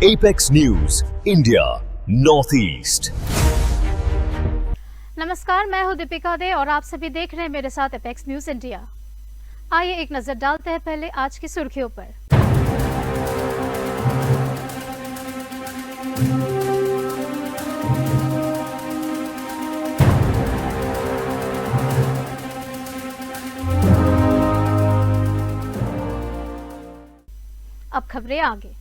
Apex news India north east. नमस्कार, मैं हूं दीपिका दे और आप सभी देख रहे हैं मेरे साथ एपेक्स न्यूज इंडिया। आइए एक नजर डालते हैं पहले आज की सुर्खियों पर। अब खबरें आगे।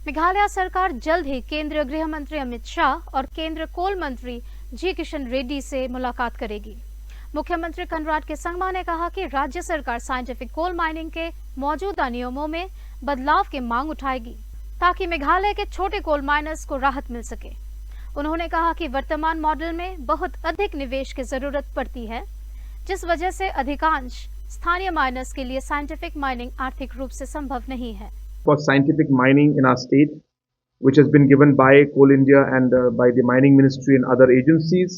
मेघालय सरकार जल्द ही केंद्रीय गृह मंत्री अमित शाह और केंद्रीय कोल मंत्री जी किशन रेड्डी से मुलाकात करेगी। मुख्यमंत्री कनराड के संगमा ने कहा कि राज्य सरकार साइंटिफिक कोल माइनिंग के मौजूदा नियमों में बदलाव की मांग उठाएगी ताकि मेघालय के छोटे कोल माइनर्स को राहत मिल सके। उन्होंने कहा कि वर्तमान मॉडल में बहुत अधिक निवेश की जरूरत पड़ती है, जिस वजह से अधिकांश स्थानीय माइनर्स के लिए साइंटिफिक माइनिंग आर्थिक रूप से संभव नहीं है। For scientific mining in our state, which has been given by Coal India and by the Mining Ministry and other agencies.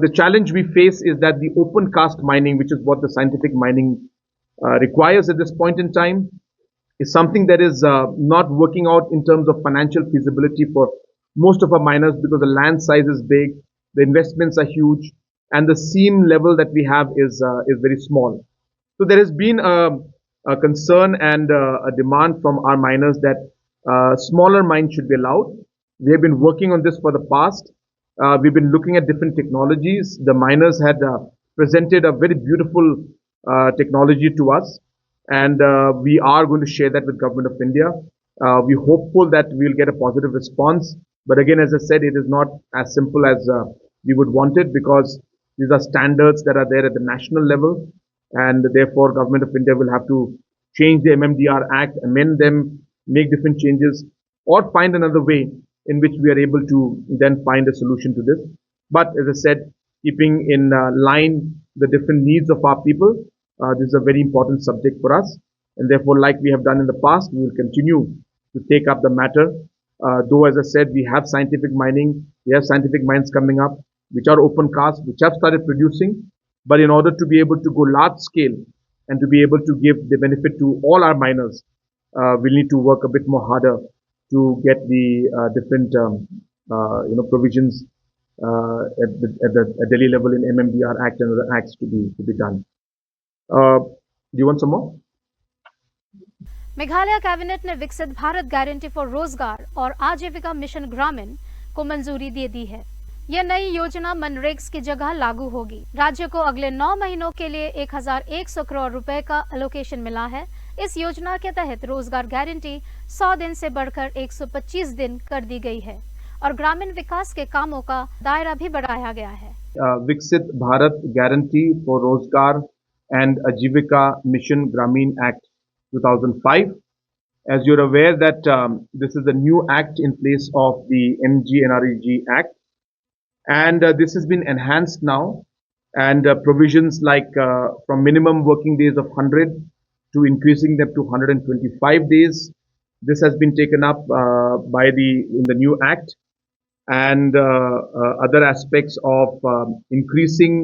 The challenge we face is that the open cast mining, which is what the scientific mining requires at this point in time, is something that is not working out in terms of financial feasibility for most of our miners because the land size is big, the investments are huge, and the seam level that we have is very small. So there has been a concern and a demand from our miners that smaller mines should be allowed. We have been working on this for the past. We've been looking at different technologies. The miners had presented a very beautiful technology to us, and we are going to share that with Government of India. We're hopeful that we'll get a positive response. But again, as I said, it is not as simple as we would want it because these are standards that are there at the national level. And therefore, Government of India will have to change the MMDR Act, amend them, make different changes, or find another way in which we are able to then find a solution to this. But as I said, keeping in line the different needs of our people, this is a very important subject for us. And therefore, like we have done in the past, we will continue to take up the matter. Though, as I said, we have scientific mining, we have scientific mines coming up, which are open cast, which have started producing. But in order to be able to go large scale and to be able to give the benefit to all our miners, we'll need to work a bit more harder to get the different provisions at the Delhi level in MMDR Act and other acts to be done. Do you want some more? Meghalaya cabinet ने विकसित Bharat guarantee for रोजगार और आजीविका mission ग्रामीण को मंजूरी दे दी है। यह नई योजना मनरेगा की जगह लागू होगी। राज्य को अगले 9 महीनों के लिए 1100 करोड़ रुपए का एलोकेशन मिला है। इस योजना के तहत रोजगार गारंटी 100 दिन से बढ़कर 125 दिन कर दी गई है और ग्रामीण विकास के कामों का दायरा भी बढ़ाया गया है। विकसित भारत गारंटी फॉर रोजगार एंड आजीविका मिशन ग्रामीण act 2005. As you're aware that this is a new act in place of the MGNREG Act. And this has been enhanced now, and provisions like from minimum working days of 100 to increasing them to 125 days. This has been taken up in the new act, and other aspects of increasing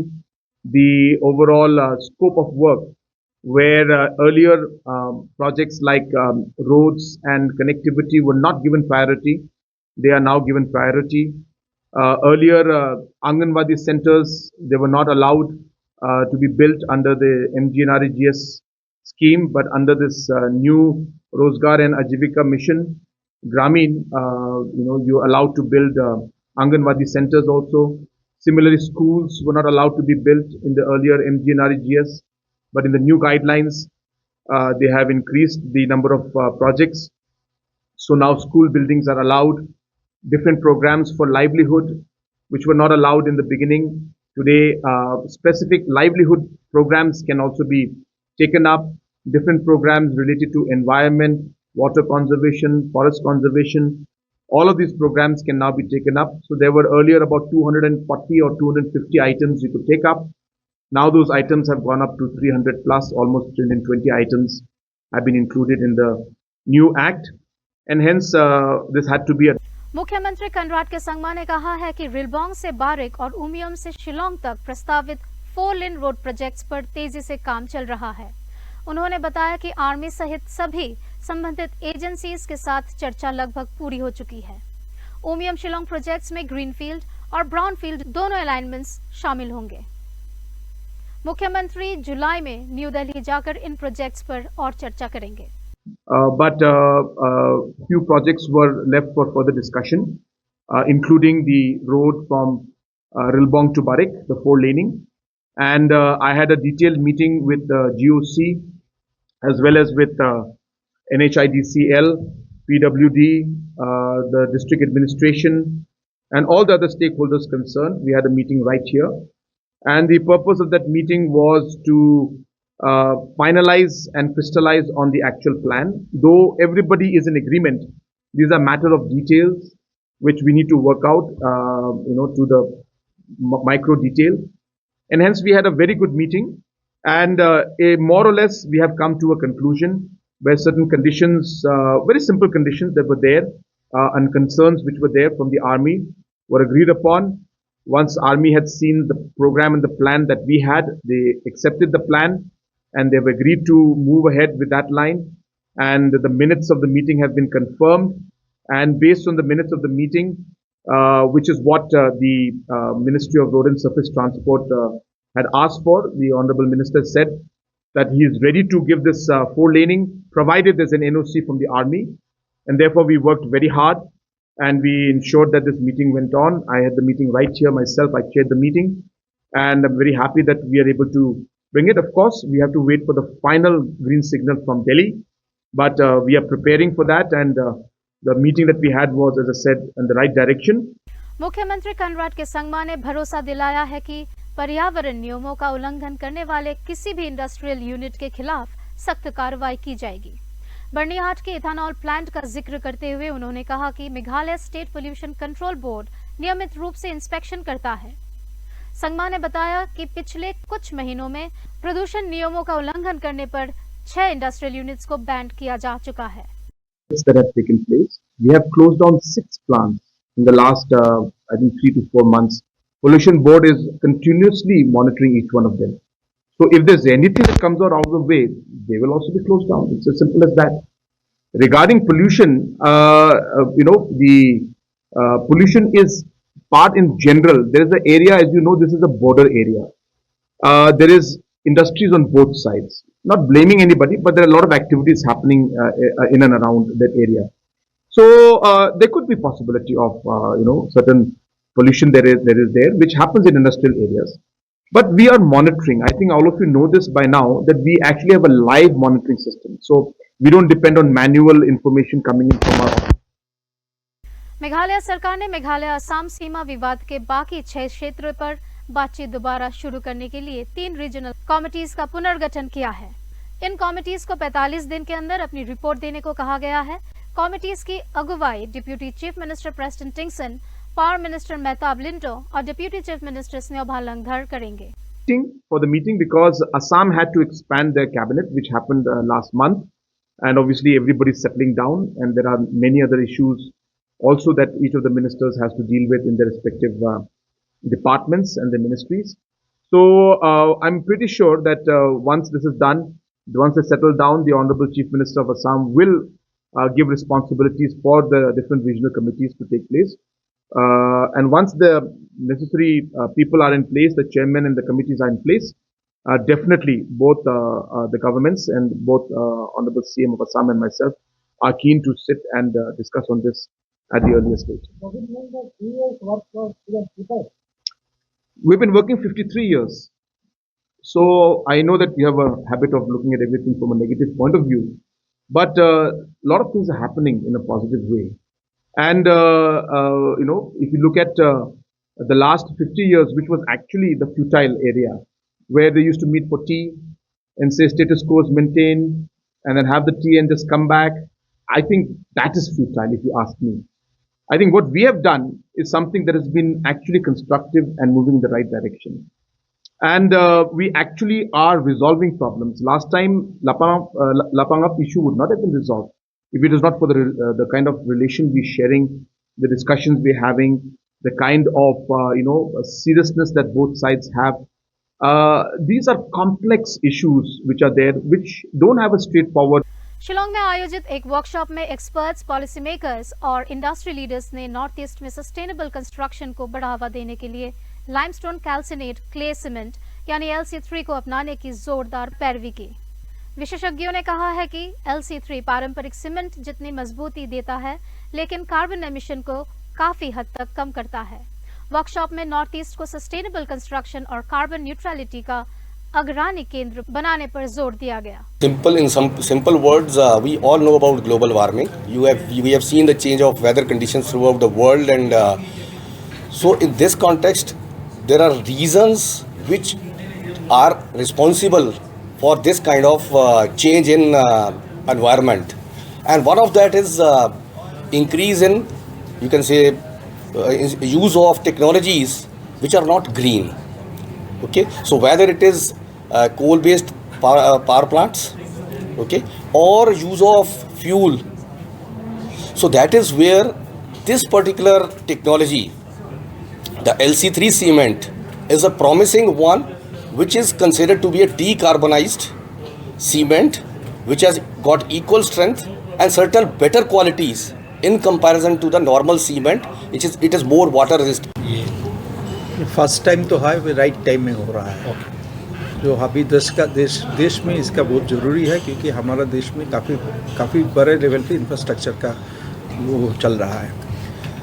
the overall scope of work, where earlier projects like roads and connectivity were not given priority. They are now given priority. Earlier, Anganwadi centers, they were not allowed to be built under the MGNREGS scheme, but under this new Rozgar and Ajivika mission, Grameen, you're allowed to build Anganwadi centers also. Similarly, schools were not allowed to be built in the earlier MGNREGS, but in the new guidelines, they have increased the number of projects. So now school buildings are allowed. Different programs for livelihood, which were not allowed in the beginning. Today, specific livelihood programs can also be taken up. Different programs related to environment, water conservation, forest conservation. All of these programs can now be taken up. So there were earlier about 240 or 250 items you could take up. Now those items have gone up to 300 plus, almost 320 items have been included in the new act. And hence, this had to be a मुख्यमंत्री कनराड के संगमा ने कहा है कि रिलबोंग से बारिक और उमियम से शिलोंग तक प्रस्तावित 4 लेन रोड प्रोजेक्ट्स पर तेजी से काम चल रहा है। उन्होंने बताया कि आर्मी सहित सभी संबंधित एजेंसीज के साथ चर्चा लगभग पूरी हो चुकी है। उमियम शिलोंग प्रोजेक्ट्स में ग्रीनफील्ड और ब्राउनफील्ड दोनों अलाइनमेंट्स शामिल होंगे। मुख्यमंत्री जुलाई में न्यू दिल्ली जाकर इन प्रोजेक्ट्स पर और चर्चा करेंगे। But few projects were left for further discussion, including the road from Rilbong to Barik, the 4-laning. And I had a detailed meeting with GOC as well as with NHIDCL, PWD, the district administration, and all the other stakeholders concerned. We had a meeting right here. And the purpose of that meeting was to finalize and crystallize on the actual plan. Though everybody is in agreement, these are matter of details which we need to work out, to the micro detail. And hence we had a very good meeting, and more or less we have come to a conclusion where certain conditions, very simple conditions that were there, and concerns which were there from the army were agreed upon. Once army had seen the program and the plan that we had, they accepted the plan and they've agreed to move ahead with that line. And the minutes of the meeting have been confirmed. And based on the minutes of the meeting, which is what the Ministry of Road and Surface Transport had asked for, the Honorable Minister said that he is ready to give this 4-laning, provided there's an NOC from the army. And therefore, we worked very hard and we ensured that this meeting went on. I had the meeting right here myself. I chaired the meeting, and I'm very happy that we are able to bring it. Of course, we have to wait for the final green signal from Delhi, but we are preparing for that, and the meeting that we had was, as I said, in the right direction. मुख्यमंत्री कनराड के संगमा ने भरोसा दिलाया है कि पर्यावरण नियमों का उल्लंघन करने वाले किसी भी इंडस्ट्रियल यूनिट के खिलाफ सख्त कार्रवाई की जाएगी। बर्निहाट के इथानॉल प्लांट का जिक्र करते हुए उन्होंने कहा कि Meghalaya state pollution control board नियमित रूप से इंस्पेक्शन करता है। संगमा ने बताया कि पिछले कुछ महीनों में प्रदूषण नियमों का उल्लंघन करने पर 6 इंडस्ट्रियल यूनिट्स को बैन किया जा चुका है। That have taken place. We have closed down 6 plants in the last, I think, 3 to 4 months. Pollution board is continuously monitoring each one of them. So if there's anything that comes out of the way, they will also be closed down. It's as simple as that. Regarding pollution, the pollution is part in general. There is an area, as you know, this is a border area. There is industries on both sides. Not blaming anybody, but there are a lot of activities happening in and around that area. So there could be possibility of certain pollution there is there, which happens in industrial areas. But we are monitoring. I think all of you know this by now, that we actually have a live monitoring system. So we don't depend on manual information coming in from our office. Meghalaya सरकार ने मेघालय असम सीमा विवाद के बाकी 6 क्षेत्रों पर बातचीत दोबारा शुरू करने के लिए 3 रीजनल कमेटीज का पुनर्गठन किया है। इन कमेटीज को 45 दिन के अंदर अपनी रिपोर्ट देने को कहा गया है। कमेटीज की अगुवाई deputy chief minister Preston टिंगसन, power minister Mehtab Linto और डिप्यूटी चीफ मिनिस्टर स्नेहबा लंगधर करेंगे। For the meeting, because Assam had to expand their cabinet, which happened last month, and obviously everybody is settling down, and there are many other issues also that each of the ministers has to deal with in their respective departments and the ministries. So I'm pretty sure that once this is done, once they settle down, the Honorable Chief Minister of Assam will give responsibilities for the different regional committees to take place. And once the necessary people are in place, the chairman and the committees are in place, definitely both the governments and both Honorable CM of Assam and myself are keen to sit and discuss on this at the earliest stage. We've been working 53 years. So I know that we have a habit of looking at everything from a negative point of view, but a lot of things are happening in a positive way. And, if you look at the last 50 years, which was actually the futile area, where they used to meet for tea and say status quo is maintained, and then have the tea and just come back, I think that is futile, if you ask me. I think what we have done is something that has been actually constructive and moving in the right direction. And we actually are resolving problems. Last time, Lapangap issue would not have been resolved if it was not for the kind of relation we're sharing, the discussions we're having, the kind of seriousness that both sides have. These are complex issues which are there, which don't have a straightforward. Shillong में आयोजित एक workshop में experts, policy makers और industry leaders ने north east में sustainable construction को बढ़ावा देने के लिए लाइमस्टोन कैल्सिनेट क्ले सीमेंट यानी LC3 को अपनाने की जोरदार पैरवी की। विशेषज्ञों ने कहा है कि LC3 पारंपरिक सीमेंट जितनी मजबूती देता है, लेकिन कार्बन एमिशन को काफी हद तक कम करता है। वर्कशॉप में नॉर्थ ईस्ट को सस्टेनेबल कंस्ट्रक्शन और कार्बन न्यूट्रलिटी का अग्रणी केंद्र बनाने पर जोर दिया गया। In some simple words, we all know about global warming. We have seen the change of weather conditions throughout the world, and so in this context, there are reasons which are responsible for this kind of change in environment, and one of that is increase in, you can say, use of technologies which are not green. Okay, so whether it is coal-based power plants, okay, or use of fuel, so that is where this particular technology, the LC3 cement, is a promising one, which is considered to be a decarbonized cement, which has got equal strength and certain better qualities in comparison to the normal cement, which is it is more water resistant. First time तो है, right time में हो रहा है। जो अभी देश में इसका बहुत ज़रूरी है, क्योंकि हमारा देश में काफ़ी बड़े लेवल पे इंफ्रास्ट्रक्चर का वो चल रहा है,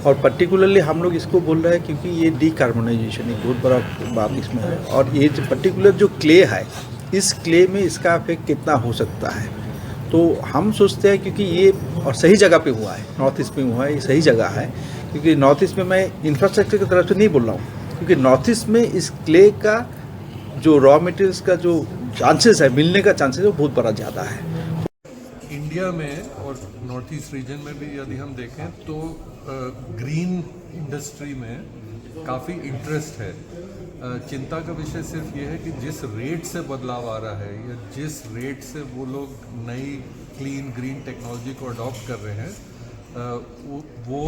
और पर्टिकुलरली हम लोग इसको बोल रहे हैं क्योंकि ये डीकार्बोनाइजेशन एक बहुत बड़ा बात इसमें है। और ये जो पर्टिकुलर जो क्ले है, इस क्ले में इसका इफेक्ट कितना हो सकता है, तो हम सोचते हैं क्योंकि ये और सही जगह पे हुआ है, नॉर्थ ईस्ट में हुआ है, ये सही जगह है। क्योंकि नॉर्थ ईस्ट में मैं इंफ्रास्ट्रक्चर की तरफ से नहीं बोल रहा हूँ, क्योंकि नॉर्थ ईस्ट में इस क्ले का जो रॉ मटेरियल्स का जो चांसेस है, मिलने का चांसेस है, वो बहुत बड़ा ज़्यादा है। इंडिया में और नॉर्थ ईस्ट रीजन में भी यदि हम देखें तो ग्रीन इंडस्ट्री में काफ़ी इंटरेस्ट है। चिंता का विषय सिर्फ ये है कि जिस रेट से बदलाव आ रहा है या जिस रेट से वो लोग नई क्लीन ग्रीन टेक्नोलॉजी को अडॉप्ट कर रहे हैं, वो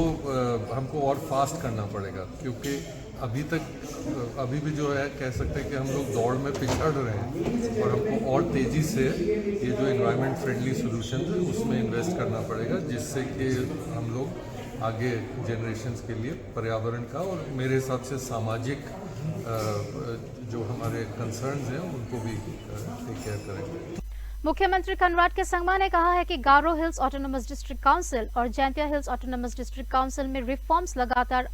हमको और फास्ट करना पड़ेगा, क्योंकि अभी भी जो है कह सकते हैं कि हम लोग दौड़ में पिछड़ रहे हैं, और हमको और तेज़ी से ये जो एनवायरनमेंट फ्रेंडली सॉल्यूशन है उसमें इन्वेस्ट करना पड़ेगा, जिससे कि हम लोग आगे जनरेशन्स के लिए पर्यावरण का और मेरे हिसाब से सामाजिक जो हमारे कंसर्न्स हैं उनको भी टेक केयर करेंगे। मुख्यमंत्री कनराड के संगमा ने कहा है कि गारो हिल्स ऑटोनोमस डिस्ट्रिक्ट काउंसिल और Jaintia hills autonomous district council में रिफॉर्म्स लगातार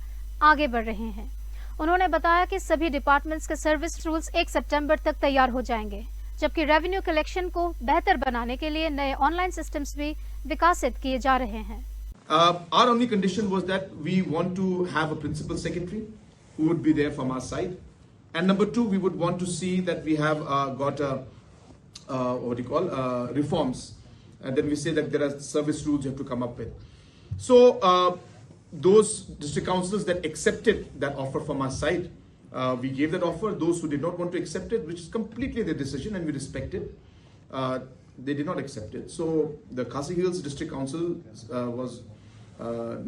आगे बढ़ रहे हैं। उन्होंने बताया कि सभी डिपार्टमेंट्स के सर्विस रूल्स 1 सितंबर तक तैयार हो जाएंगे, जबकि रेवेन्यू कलेक्शन को बेहतर बनाने के लिए नए ऑनलाइन सिस्टम्स भी विकसित किए जा रहे हैं। Our only condition was that we want to have a principal secretary who would be there from our side, and number two, we would want to see that we have got reforms, and then we say that there are service rules you have to come up with. So those district councillors that accepted that offer from our side, we gave that offer. Those who did not want to accept it, which is completely their decision and we respect it, they did not accept it. So the Khasi Hills District Council was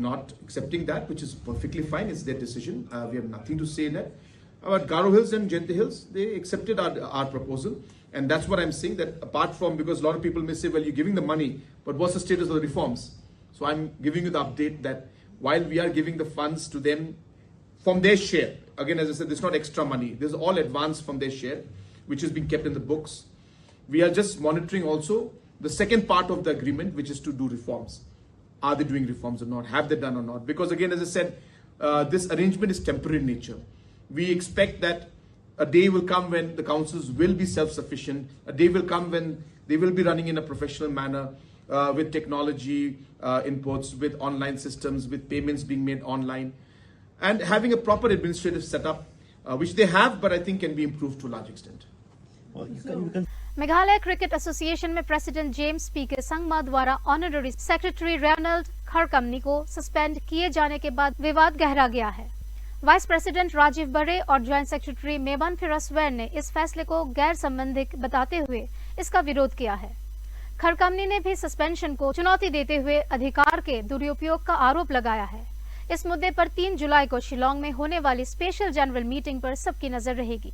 not accepting that, which is perfectly fine. It's their decision. We have nothing to say in it. But Garo Hills and Jayante Hills, they accepted our proposal. And that's what I'm saying, that apart from, because a lot of people may say, well, you're giving the money, but what's the status of the reforms? So I'm giving you the update that while we are giving the funds to them from their share, again, as I said, there's not extra money. There's all advance from their share, which is being kept in the books. We are just monitoring also the second part of the agreement, which is to do reforms. Are they doing reforms or not? Have they done or not? Because again, as I said, this arrangement is temporary in nature. We expect that a day will come when the councils will be self-sufficient. A day will come when they will be running in a professional manner, with technology inputs, with online systems, with payments being made online, and having a proper administrative setup, which they have, but I think can be improved to a large extent. Meghalaya cricket association में president James P के संगमा द्वारा honorary secretary Reynold खरकमनी को suspend किए जाने के बाद विवाद गहरा गया है। वाइस प्रेसिडेंट राजीव बड़े और ज्वाइंट सेक्रेटरी मेमन फिरोजवेर ने इस फैसले को गैर संवैधानिक बताते हुए इसका विरोध किया है। खरकमनी ने भी सस्पेंशन को चुनौती देते हुए अधिकार के दुरुपयोग का आरोप लगाया है। इस मुद्दे पर 3 जुलाई को शिलोंग में होने वाली स्पेशल जनरल मीटिंग पर सबकी नजर रहेगी।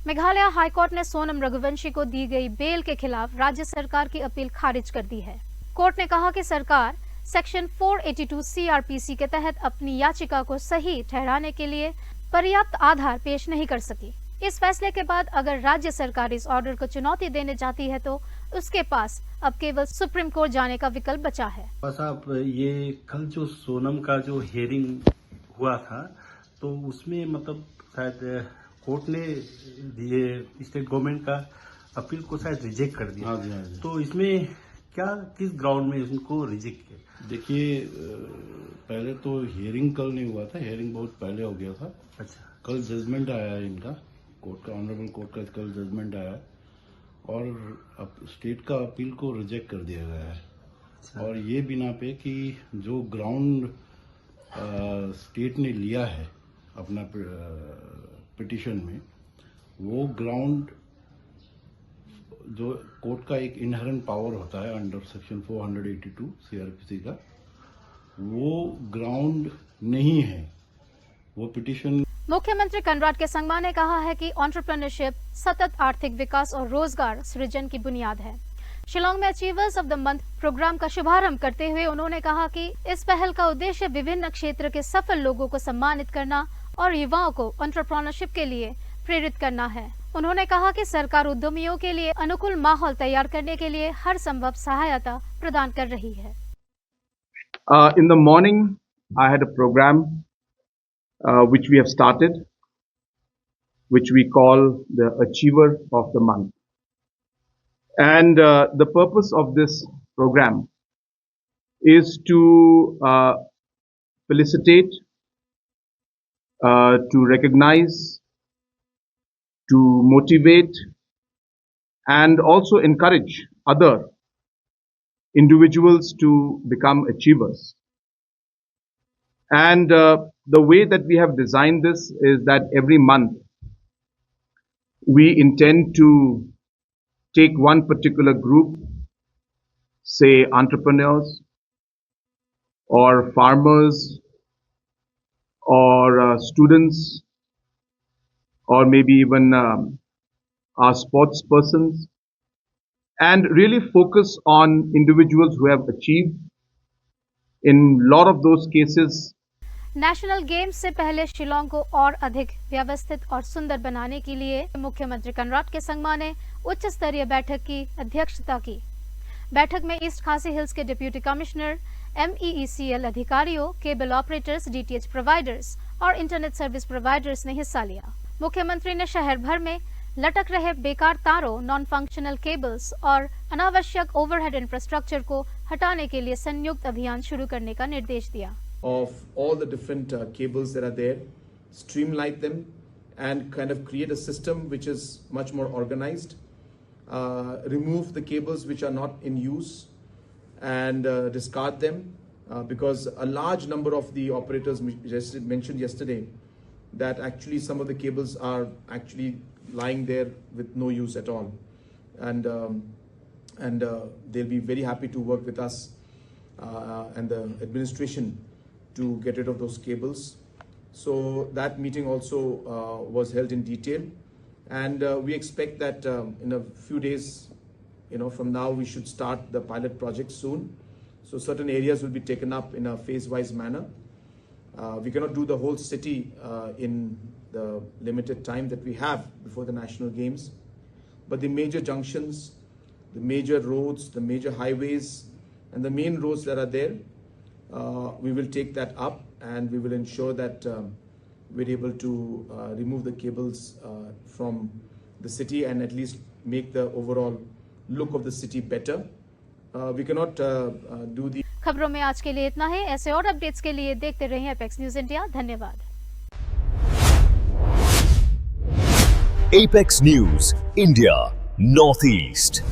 मेघालय हाईकोर्ट ने सोनम रघुवंशी को दी गई बेल के खिलाफ राज्य सरकार की अपील खारिज कर दी है। कोर्ट ने कहा कि सरकार सेक्शन 482 सीआरपीसी के तहत अपनी याचिका को सही ठहराने के लिए पर्याप्त आधार पेश नहीं कर सकी। इस फैसले के बाद अगर राज्य सरकार इस ऑर्डर को चुनौती देने जाती है तो उसके पास अब केवल सुप्रीम कोर्ट जाने का विकल्प बचा है। साहब, ये कल जो सोनम का जो हियरिंग हुआ था तो उसमें मतलब शायद कोर्ट ने ये स्टेट गवर्नमेंट का अपील को शायद रिजेक्ट कर दिया। हाँ जी। तो इसमें क्या किस ग्राउंड में इनको रिजेक्ट किया? देखिए, पहले तो हियरिंग कल नहीं हुआ था, हियरिंग बहुत पहले हो गया था। अच्छा। कल जजमेंट आया है इनका, कोर्ट का, ऑनरेबल कोर्ट का कल जजमेंट आया और अब स्टेट का अपील को रिजेक्ट कर दिया गया है। अच्छा। और ये बिना पे कि जो ग्राउंड स्टेट ने लिया है अपना पिटिशन में, वो ग्राउंड जो कोर्ट का एक इनहेरेंट पावर होता है अंडर सेक्शन 482 सीआरपीसी का, वो ग्राउंड नहीं है। वो पिटिशन मुख्यमंत्री कनराड के संगमा ने कहा है कि एंटरप्रेन्योरशिप सतत आर्थिक विकास और रोजगार सृजन की बुनियाद है। शिलांग में achievers of the month programme का शुभारंभ करते हुए उन्होंने कहा कि इस पहल का उद्देश्य विभिन्न क्षेत्र के सफल लोगों को सम्मानित करना और युवाओं को एंटरप्रेन्योरशिप के लिए प्रेरित करना है। उन्होंने कहा कि सरकार उद्यमियों के लिए अनुकूल माहौल तैयार करने के लिए हर संभव सहायता प्रदान कर रही है। In the morning, I had a program which we have started, which we call the Achiever of the Month. And the purpose of this program is to felicitate, to recognize, to motivate, and also encourage other individuals to become achievers. And the way that we have designed this is that every month we intend to take one particular group, say entrepreneurs or farmers or students or maybe even our sports persons, and really focus on individuals who have achieved. In a lot of those cases, national games से पहले शिलांग को और अधिक व्यवस्थित और सुंदर बनाने के लिए मुख्यमंत्री कनराड के संगमा ने उच्च स्तरीय बैठक की अध्यक्षता की। बैठक में ईस्ट खासी हिल्स के डिप्यूटी कमिश्नर, MEECL अधिकारियों, केबल ऑपरेटर्स, DTH प्रोवाइडर्स और इंटरनेट सर्विस प्रोवाइडर्स ने हिस्सा लिया। मुख्यमंत्री ने शहर भर में लटक रहे बेकार तारों, नॉन फंक्शनल केबल्स और अनावश्यक ओवरहेड इंफ्रास्ट्रक्चर को हटाने के लिए संयुक्त अभियान शुरू करने का निर्देश दिया। Of all the different cables that are there, streamline them and kind of create a system which is much more organized. Remove the cables which are not in use and discard them because a large number of the operators mentioned yesterday that actually some of the cables are actually lying there with no use at all, and they'll be very happy to work with us and the administration to get rid of those cables. So that meeting also was held in detail, and we expect that in a few days, from now we should start the pilot project soon. So certain areas will be taken up in a phase-wise manner. We cannot do the whole city in the limited time that we have before the national games, but the major junctions, the major roads, the major highways, and the main roads that are there, we will take that up and we will ensure that we're able to remove the cables from the city and at least make the overall look of the city better. We cannot do the खबरों में आज के लिए इतना है। ऐसे और updates के लिए देखते रहिए एपेक्स न्यूज इंडिया। धन्यवाद। Apex News India Northeast।